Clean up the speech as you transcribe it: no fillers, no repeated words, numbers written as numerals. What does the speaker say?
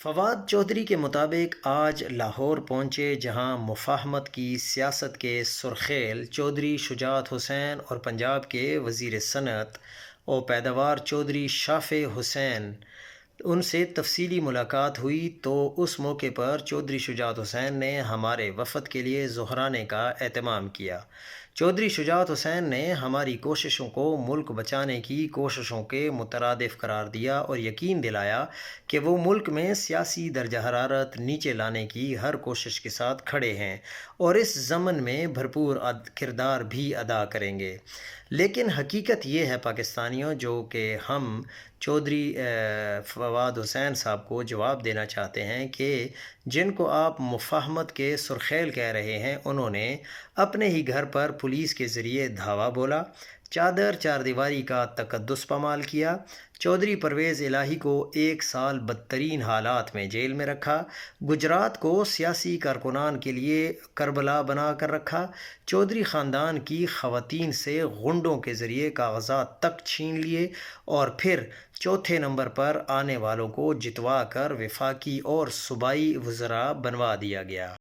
فواد چودھری کے مطابق آج لاہور پہنچے جہاں مفاہمت کی سیاست کے سرخیل چودھری شجاعت حسین اور پنجاب کے وزیر صنعت و پیداوار چودھری شافع حسین ان سے تفصیلی ملاقات ہوئی تو اس موقع پر چودھری شجاعت حسین نے ہمارے وفد کے لیے ظہرانے کا اہتمام کیا۔ چودھری شجاعت حسین نے ہماری کوششوں کو ملک بچانے کی کوششوں کے مترادف قرار دیا اور یقین دلایا کہ وہ ملک میں سیاسی درجہ حرارت نیچے لانے کی ہر کوشش کے ساتھ کھڑے ہیں اور اس ضمن میں بھرپور کردار بھی ادا کریں گے۔ لیکن حقیقت یہ ہے پاکستانیوں، جو کہ ہم چودھری فواد حسین صاحب کو جواب دینا چاہتے ہیں کہ جن کو آپ مفاہمت کے سرخیل کہہ رہے ہیں، انہوں نے اپنے ہی گھر پر پولیس کے ذریعے دھاوا بولا، چادر چار دیواری کا تقدس پامال کیا، چودھری پرویز الہی کو 1 سال بدترین حالات میں جیل میں رکھا، گجرات کو سیاسی کارکنان کے لیے کربلا بنا کر رکھا، چودھری خاندان کی خواتین سے غنڈوں کے ذریعے کاغذات تک چھین لیے اور پھر چوتھے نمبر پر آنے والوں کو جتوا کر وفاقی اور صوبائی وزراء بنوا دیا گیا۔